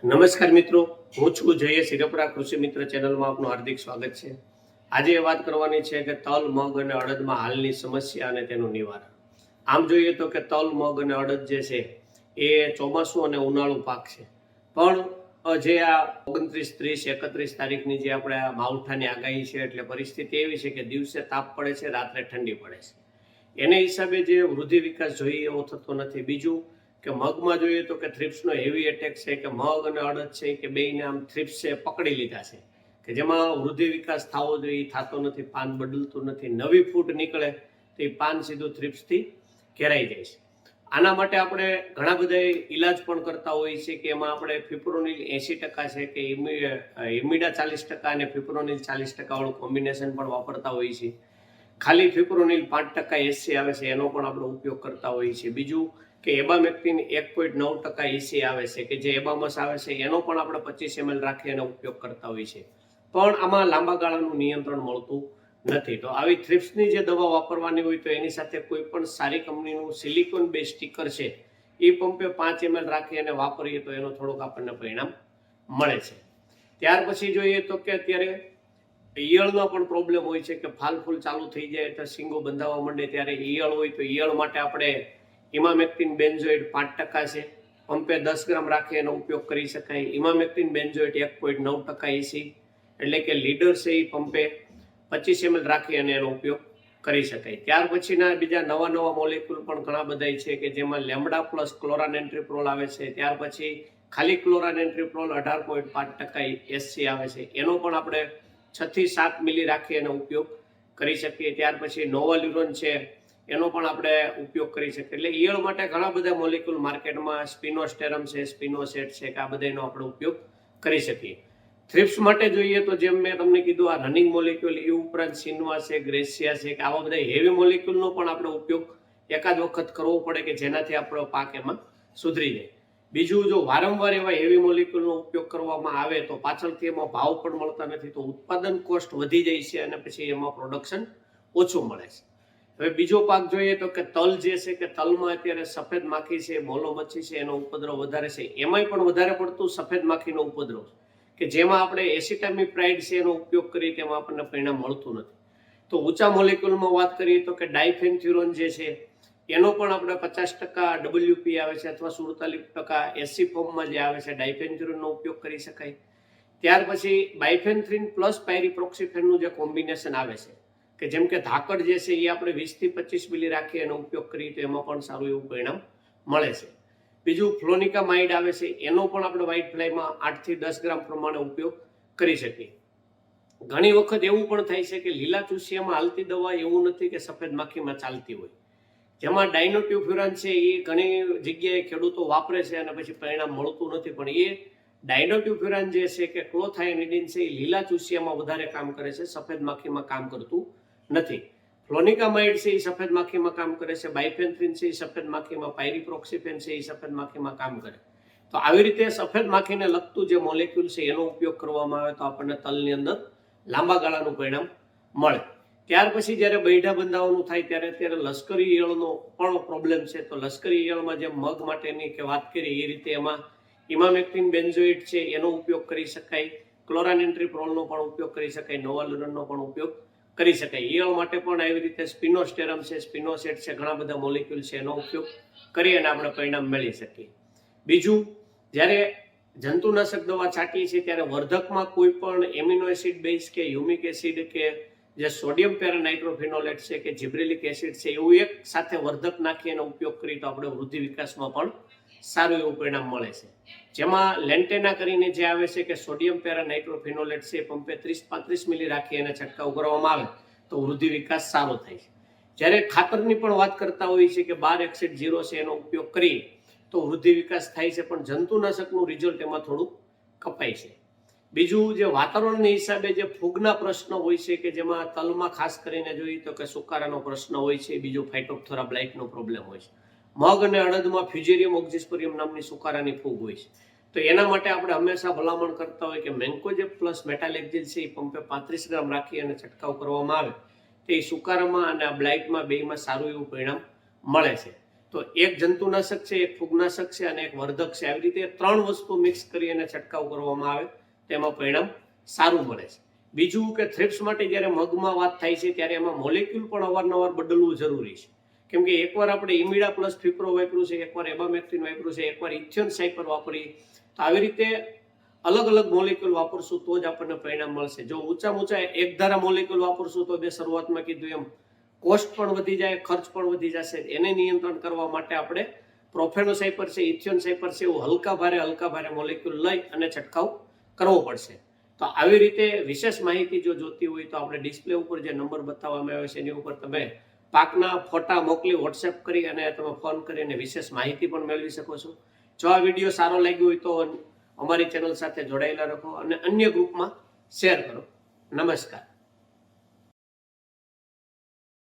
નમસ્કાર મિત્રો, હું છું જયેશ હિરપરા. કૃષિ મિત્ર ચેનલમાં આપનું હાર્દિક સ્વાગત છે. આજે વાત કરવાની છે કે તલ, મગ અને અડદમાં હાલની સમસ્યા અને તેનું નિવારણ. આમ જોઈએ તો કે તલ, મગ અને અડદ જે છે એ ચોમાસું અને ઉનાળુ પાક છે. પણ જે આ 29, 30, 31 તારીખની જે આપણે આ માવઠાની આગાહી છે, એટલે પરિસ્થિતિ એવી છે કે દિવસે તાપ પડે છે, રાત્રે ઠંડી પડે છે. એને હિસાબે જે વૃદ્ધિ વિકાસ જોઈએ એવો થતો નથી. બીજું કે મગમાં જોઈએ તો કે થ્રિપ્સનો હેવી એટેક છે, કે મગ અને અડદ છે કે બેયને આમ થ્રિપ્સે પકડી લીધા છે, કે જેમાં વૃદ્ધિ વિકાસ થવો જોઈએ એ થતો નથી, પાન બદલતું નથી. નવી ફૂટ નીકળે તો એ પાન સીધું થ્રિપ્સથી ઘેરાઈ જાય છે. આના માટે આપણે ઘણા બધા ઈલાજ પણ કરતા હોઈએ છીએ, કે એમાં આપણે ફિપ્રોનિલ 80% છે, કે ઇમિડા 40% અને ફિપ્રોનિલ 40% વાળું કોમ્બિનેશન પણ વાપરતા હોઈએ છીએ. ખાલી ફિપ્રોનિલ 5% એસી આવે છે, એનો પણ આપણે ઉપયોગ કરતા હોઈએ છીએ. બીજું કે એબામેક્ટિન 1.9% એસી આવે છે, કે જે એબામસ આવે છે એનો પણ આપણે 25 ml રાખી અને ઉપયોગ કરતા હોઈએ છીએ. પણ આમાં લાંબા ગાળાનું નિયંત્રણ મળતું નથી. તો આવી થ્રિપ્સની જે દવા વાપરવાની હોય તો એની સાથે કોઈ પણ સારી કંપનીનું સિલિકોન બેઝ સ્ટીકર છે એ પંપે 5 ml રાખી અને વાપરીએ તો એનો થોડોક આપણને પરિણામ મળે છે. ત્યાર પછી જોઈએ તો કે અત્યારે ઈયળનો પણ પ્રોબ્લેમ હોય છે, કે ફાલ ફૂલ ચાલુ થઈ જાય તો શીંગો બંધાવા માંડે. ત્યારે ઈયળ હોય તો ઈયળ માટે આપણે ઇમામેક્ટિન બેન્ઝોઇડ 5% છે, પંપે 10 ગ્રામ રાખી એનો ઉપયોગ કરી શકાય. ઇમામેક્ટિન બેન્ઝોઇડ 1.9% એસી, એટલે કે લીડર છે એ પંપે 25 ml રાખી અને એનો ઉપયોગ કરી શકાય. ત્યાર પછીના બીજા નવા મોલેક્યુલ પણ ઘણા બધા છે, કે જેમાં લેમ્બડા પ્લસ ક્લોરાનેન્ટ્રીપ્રોલ આવે છે. ત્યાર પછી ખાલી ક્લોરાનેન્ટ્રીપ્રોલ 18.5% એસસી આવે છે, એનો પણ આપણે 6 થી 7 મિલી રાખી એનો ઉપયોગ કરી શકીએ. ત્યાર પછી નોવાલ્યુરોન છે, એનો પણ આપણે ઉપયોગ કરી શકીએ. એટલે ઈયળ માટે ઘણા બધા મોલેક્યુલ માર્કેટમાં સ્પિનોસ્ટેરમ છે, સ્પિનોસેટ છે, કે આ બધાનો આપણે ઉપયોગ કરી શકીએ. થ્રિપ્સ માટે જોઈએ તો જેમ મેં તમને કીધું, આ રનિંગ મોલેક્યુલ એ ઉપરાંત સિનવા છે, ગ્રેસિયા છે, કે આવા બધા હેવી મોલેક્યુલનો પણ આપણે ઉપયોગ એકાદ વખત કરવો પડે, કે જેનાથી આપણો પાક એમાં સુધરી જાય. બીજું, જો વારંવાર એવા હેવી મોલેક્યુલનો ઉપયોગ કરવામાં આવે તો પાછળથી એમાં ભાવ પણ મળતા નથી, તો ઉત્પાદન કોસ્ટ વધી જાય છે અને પછી એમાં પ્રોડક્શન ઓછું મળે છે. હવે બીજો પાક જોઈએ તો કે તલ જે છે, કે તલમાં અત્યારે સફેદ માખી છે, મોલો મચ્છી છે, એનો ઉપદ્રવ વધારે છે. એમાંય પણ વધારે પડતું સફેદ માખીનો ઉપદ્રવ, કે જેમાં આપણે એસિટામિપ્રાઇડ છે એનો ઉપયોગ કરીએ તેમાં આપણને પરિણામ મળતું નથી. તો ઊંચા મોલેક્યુલમાં વાત કરીએ તો કે ડાયફેન્થ્યુરોન જે છે એનો પણ આપણે 50% WP આવે છે, અથવા 47% એસી ફોર્મમાં જે આવે છે ડાયફેન્થ્યુરોનનો ઉપયોગ કરી શકાય. ત્યાર પછી બાયફેન્થ્રીન પ્લસ પાયરીપ્રોક્સિફેનનું જે કોમ્બિનેશન આવે છે, કે જેમ કે ધાકડ જે છે એ આપણે 20 થી 25 મિલી રાખી એનો ઉપયોગ કરીએ તો એમાં પણ સારું એવું પરિણામ મળે છે. બીજું ફ્લોનિકામાઇડ આવે છે, એનો પણ આપણે વ્હાઇટ ફ્લાયમાં 8 થી 10 ગ્રામ પ્રમાણે ઉપયોગ કરી શકીએ. ઘણી વખત એવું પણ થાય છે કે લીલા ચૂસિયામાં હાલતી દવા એવું નથી કે સફેદ માખીમાં ચાલતી હોય. જેમાં ડાયનોટ્યુફ્યુરાન છે એ ઘણી જગ્યાએ ખેડૂતો વાપરે છે અને પછી પરિણામ મળતું નથી. પણ એ ડાયનોટ્યુફ્યુરાન જે છે, કે ક્લોથાયનિડિન છે, એ લીલા ચૂસિયામાં વધારે કામ કરે છે, સફેદ માખીમાં કામ કરતું નથી. ફ્લોનિકામાઇડ છે એ સફેદ માખીમાં કામ કરે છે, બાયફેન્થ્રીન છે એ સફેદ માખીમાં, પાયરીપ્રોક્સિફેન છે એ સફેદ માખીમાં કામ કરે. તો આવી રીતે સફેદ માખીને લગતું જે મોલેક્યુલ છે એનો ઉપયોગ કરવામાં આવે તો આપણને તલની અંદર લાંબા ગાળાનું પરિણામ મળે. ત્યાર પછી જ્યારે બૈઠા બંધાવાનું થાય ત્યારે અત્યારે લશ્કરી ઈયળનો પણ પ્રોબ્લેમ છે. તો લશ્કરી ઈયળમાં જે મગ માટેની કે વાત કરી એ રીતે એમાં ઇમામેક્ટિન બેન્ઝોઇડ છે એનો ઉપયોગ કરી શકાય, ક્લોરાનેન્ટ્રીપ્રોલનો પણ ઉપયોગ કરી શકાય, નોવાલ્યુરોનનો પણ ઉપયોગ કરી શકાય. ઈયળ માટે પણ આવી રીતે સ્પિનોસ્ટેરમ છે, સ્પિનોસેટ છે, ઘણા બધા મોલેક્યુલ છે, એનો ઉપયોગ કરી અને આપણે પરિણામ મેળવી શકીએ. બીજું, જ્યારે જંતુનાશક દવા છાંટીએ છીએ ત્યારે વર્ધકમાં કોઈ પણ એમિનો એસિડ બેઝ કે હ્યુમિક એસિડ કે જે સોડિયમ પેરાનાઇટ્રોફિનોલેટ છે કે જિબ્રેલિક એસિડ છે એવું એક સાથે વર્ધક નાખી એનો ઉપયોગ કરીએ તો આપણે વૃદ્ધિ વિકાસમાં પણ સારું એવું પરિણામ મળે છે. જેમાં લેન્ટેના કરીને જે આવે છે, કે સોડિયમ પેરાનાઇટ્રોફિનોલેટ છે, પંપે 30-35 મિલી રાખી અને છંટકાવ કરવામાં આવે તો વૃદ્ધિ વિકાસ સારો થાય છે. જ્યારે ખાતરની પણ વાત કરતા હોઈએ છીએ, કે 12-1-0 છે એનો ઉપયોગ કરીએ તો વૃદ્ધિ વિકાસ થાય છે, પણ જંતુનાશકનું રિઝલ્ટ એમાં થોડું કપાય છે. બીજું, જે વાતાવરણની હિસાબે જે ફૂગના પ્રશ્ન હોય છે, કે જેમાં તલમાં ખાસ કરીને જોઈએ તો કે સુકારાનો પ્રશ્ન હોય છે, બીજો ફાઇટોપ્થોરા બ્લાઇટનો પ્રોબ્લેમ હોય છે. મગ અને અડદમાં ફ્યુઝેરિયમ ઓક્ઝિસ્પોરિયમ નામની સુકારાની ફૂગ હોય છે. તો એના માટે આપણે હંમેશા ભલામણ કરતા હોય કે મેન્કોજેબ પ્લસ મેટાલેક્ઝિલ છે એ પંપે 35 ગ્રામ રાખી અને છંટકાવ કરવામાં આવે તો એ સુકારામાં અને આ બ્લાઇટમાં બેયમાં સારું એવું પરિણામ મળે છે. તો એક જંતુનાશક છે, એક ફૂગનાશક છે અને એક વર્ધક છે. આવી રીતે 3 વસ્તુ મિક્સ કરી અને છંટકાવ કરવામાં આવે તેમાં પરિણામ સારું મળે છે. બીજું કે થ્રિપ્સ માટે જ્યારે મગમાં વાત થાય છે ત્યારે એમાં મોલેક્યુલ પણ અવારનવાર બદલવું જરૂરી છે. કેમ કે એકવાર આપણે ઇમિડા પ્લસ ફિપ્રો વાપર્યું છે, એકવાર એબામેક્ટિન વાપર્યું છે, એકવાર ઇથિયોન સાયપર વાપરીએ, તો આવી રીતે અલગ અલગ મોલેક્યુલ વાપરશું તો જ આપણને પરિણામ મળશે. જો ઊંચા એક ધારા મોલેક્યુલ વાપરશું તો મેં શરૂઆતમાં કીધું એમ કોસ્ટ પણ વધી જાય, ખર્ચ પણ વધી જશે. એને નિયંત્રણ કરવા માટે આપણે પ્રોફેનોસાયપર છે, ઇથિયોન સાયપર છે, એવું હલકા ભારે મોલેક્યુલ લઈ અને છંટકાવ કરવો પડશે. તો આવી રીતે વિશેષ માહિતી જો જોતી હોય તો આપણે ડિસ્પ્લે ઉપર જે નંબર બતાવવામાં આવ્યો છે એની ઉપર તમે પાકના ફોટા મોકલી વોટ્સએપ કરી અને તમે ફોન કરીને વિશેષ માહિતી પણ મેળવી શકો છો. જો આ વિડીયો સારો લાગ્યો હોય તો અમારી ચેનલ સાથે જોડાયેલા રહો અને અન્ય ગ્રુપમાં શેર કરો. નમસ્કાર.